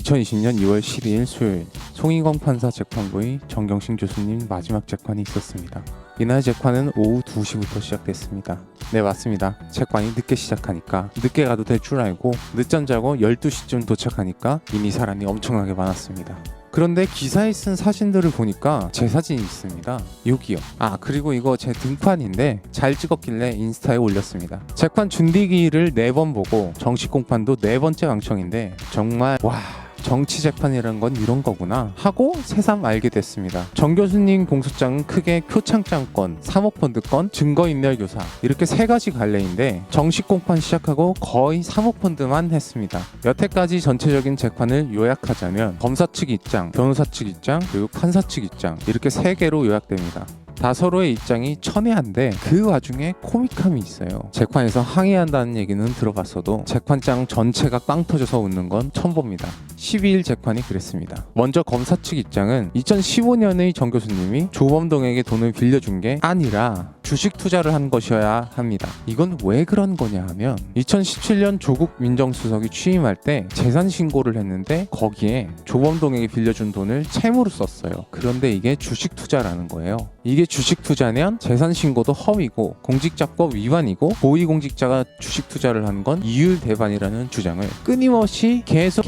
2020년 2월 12일 수요일 송인광 판사 재판부의 정경심 교수님 마지막 재판이 있었습니다. 이날 재판은 오후 2시부터 시작됐습니다. 네, 맞습니다. 재판이 늦게 시작하니까 늦게 가도 될 줄 알고 늦잠 자고 12시쯤 도착하니까 이미 사람이 엄청나게 많았습니다. 그런데 기사에 쓴 사진들을 보니까 제 사진이 있습니다. 여기요. 그리고 이거 제 등판인데 잘 찍었길래 인스타에 올렸습니다. 재판 준비기일을 4번 보고 정식 공판도 4번째 방청인데 정말 정치 재판이란 건 이런 거구나 하고 새삼 알게 됐습니다. 정 교수님 공소장은 크게 표창장건, 사모펀드건, 증거인멸교사 이렇게 3가지 갈래인데 정식 공판 시작하고 거의 사모펀드만 했습니다. 여태까지 전체적인 재판을 요약하자면 검사 측 입장, 변호사 측 입장, 그리고 판사 측 입장 이렇게 3개로 요약됩니다. 다 서로의 입장이 첨예한데 그 와중에 코믹함이 있어요. 재판에서 항의한다는 얘기는 들어봤어도 재판장 전체가 빵 터져서 웃는 건 처음 봅니다. 12일 재판이 그랬습니다. 먼저 검사 측 입장은 2015년의 정 교수님이 조범동에게 돈을 빌려준 게 아니라 주식 투자를 한 것이어야 합니다. 이건 왜 그런 거냐 하면 2017년 조국 민정수석이 취임할 때 재산 신고를 했는데 거기에 조범동에게 빌려준 돈을 채무로 썼어요. 그런데 이게 주식 투자라는 거예요. 이게 주식 투자면 재산 신고도 허위고 공직자법 위반이고 고위공직자가 주식 투자를 한 건 이율 배반이라는 주장을 끊임없이 계속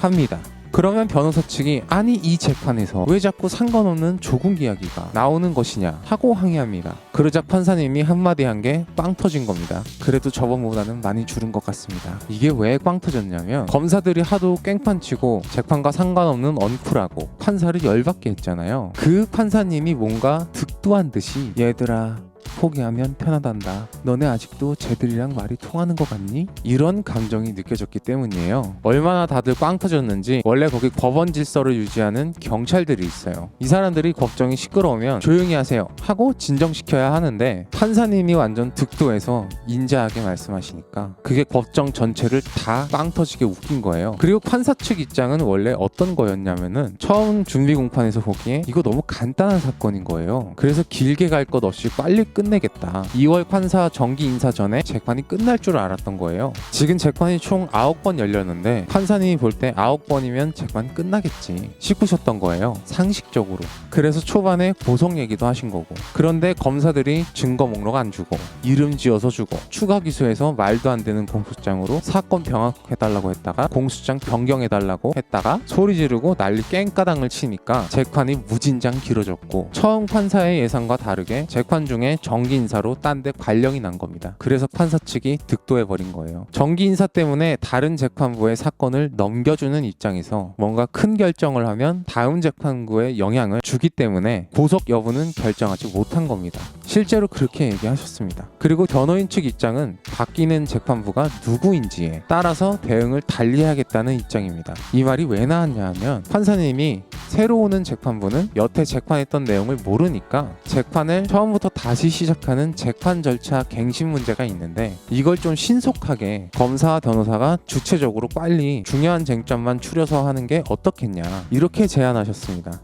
합니다. 그러면 변호사 측이 아니 이 재판에서 왜 자꾸 상관없는 조국 이야기가 나오는 것이냐 하고 항의합니다. 그러자 판사님이 한마디 한 게 빵 터진 겁니다. 그래도 저번보다는 많이 줄은 것 같습니다. 이게 왜 빵 터졌냐면 검사들이 하도 깽판치고 재판과 상관없는 언쿨하고 판사를 열받게 했잖아요. 그 판사님이 뭔가 득도한 듯이 얘들아 포기하면 편하단다. 너네 아직도 쟤들이랑 말이 통하는 것 같니? 이런 감정이 느껴졌기 때문이에요. 얼마나 다들 빵 터졌는지 원래 거기 법원 질서를 유지하는 경찰들이 있어요. 이 사람들이 법정이 시끄러우면 조용히 하세요 하고 진정시켜야 하는데 판사님이 완전 득도해서 인자하게 말씀하시니까 그게 법정 전체를 다 빵 터지게 웃긴 거예요. 그리고 판사 측 입장은 원래 어떤 거였냐면은 처음 준비 공판에서 보기에 이거 너무 간단한 사건인 거예요. 그래서 길게 갈 것 없이 빨리 끝내겠다. 2월 판사 정기 인사 전에 재판이 끝날 줄 알았던 거예요. 지금 재판이 총 9번 열렸는데 판사님이 볼 때 9번이면 재판 끝나겠지 싶으셨던 거예요. 상식적으로. 그래서 초반에 보석 얘기도 하신 거고. 그런데 검사들이 증거 목록 안 주고 이름 지어서 주고 추가 기소해서 말도 안 되는 공소장으로 사건 병합해달라고 했다가 공소장 변경해달라고 했다가 소리 지르고 난리 깽까당을 치니까 재판이 무진장 길어졌고 처음 판사의 예상과 다르게 재판 중에 정기 인사로 딴 데 발령이 난 겁니다. 그래서 판사 측이 득도해버린 거예요. 정기 인사 때문에 다른 재판부의 사건을 넘겨주는 입장에서 뭔가 큰 결정을 하면 다음 재판부에 영향을 주기 때문에 보석 여부는 결정하지 못한 겁니다. 실제로 그렇게 얘기하셨습니다. 그리고 변호인 측 입장은 바뀌는 재판부가 누구인지에 따라서 대응을 달리하겠다는 입장입니다. 이 말이 왜 나왔냐 하면 판사님이 새로 오는 재판부는 여태 재판했던 내용을 모르니까 재판을 처음부터 다시 시작하는 재판 절차 갱신 문제가 있는데 이걸 좀 신속하게 검사와 변호사가 주체적으로 빨리 중요한 쟁점만 추려서 하는 게 어떻겠냐 이렇게 제안하셨습니다.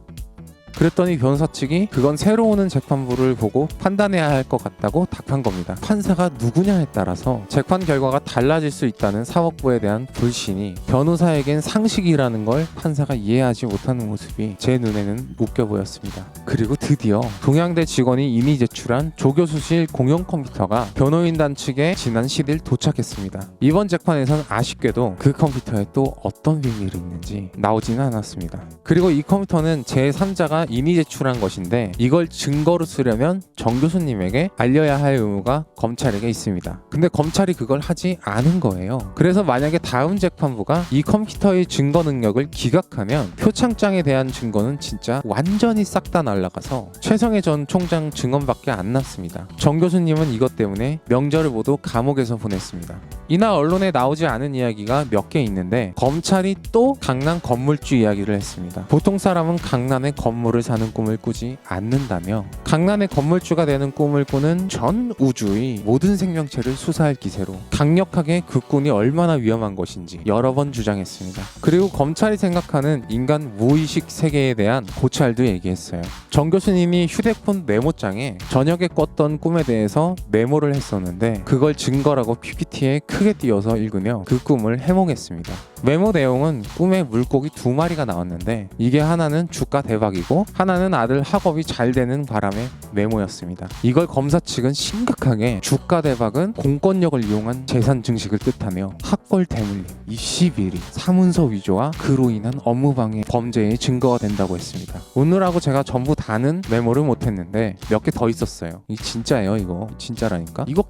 그랬더니 변호사 측이 그건 새로 오는 재판부를 보고 판단해야 할 것 같다고 답한 겁니다. 판사가 누구냐에 따라서 재판 결과가 달라질 수 있다는 사법부에 대한 불신이 변호사에겐 상식이라는 걸 판사가 이해하지 못하는 모습이 제 눈에는 웃겨 보였습니다. 그리고 드디어 동양대 직원이 이미 제출한 조교수실 공용 컴퓨터가 변호인단 측에 지난 10일 도착했습니다. 이번 재판에서는 아쉽게도 그 컴퓨터에 또 어떤 비밀이 있는지 나오지는 않았습니다. 그리고 이 컴퓨터는 제3자가 이미 제출한 것인데 이걸 증거로 쓰려면 정 교수님에게 알려야 할 의무가 검찰에게 있습니다. 근데 검찰이 그걸 하지 않은 거예요. 그래서 만약에 다음 재판부가 이 컴퓨터의 증거 능력을 기각하면 표창장에 대한 증거는 진짜 완전히 싹 다 날아가서 최성해 전 총장 증언밖에 안 남습니다. 정 교수님은 이것 때문에 명절을 모두 감옥에서 보냈습니다. 이날 언론에 나오지 않은 이야기가 몇 개 있는데 검찰이 또 강남 건물주 이야기를 했습니다. 보통 사람은 강남의 건물을 건물을 사는 꿈을 꾸지 않는다며 강남의 건물주가 되는 꿈을 꾸는 전 우주의 모든 생명체를 수사할 기세로 강력하게 그 꿈이 얼마나 위험한 것인지 여러 번 주장했습니다. 그리고 검찰이 생각하는 인간 무의식 세계에 대한 고찰도 얘기했어요. 정 교수님이 휴대폰 메모장에 저녁에 꿨던 꿈에 대해서 메모를 했었는데 그걸 증거라고 PPT에 크게 띄어서 읽으며 그 꿈을 해몽했습니다. 메모 내용은 꿈에 물고기 2마리가 나왔는데 이게 하나는 주가 대박이고 하나는 아들 학업이 잘 되는 바람의 메모였습니다. 이걸 검사 측은 심각하게 주가 대박은 공권력을 이용한 재산 증식을 뜻하며 학벌 대물림, 입시비리, 사문서 위조와 그로 인한 업무방해 범죄의 증거가 된다고 했습니다. 오늘하고 제가 전부 다는 메모를 못했는데 몇 개 더 있었어요. 이 진짜예요. 이거 진짜라니까. 이거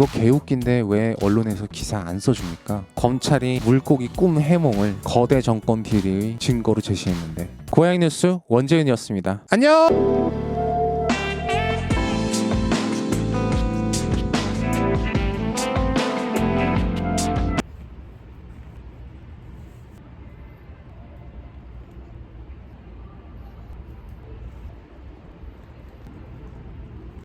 개웃긴데 왜 언론에서 기사 안 써줍니까? 검찰이 물고기 꿈 해몽을 거대 정권 비리의 증거로 제시했는데. 고양이 뉴스 원재윤이었습니다. 안녕.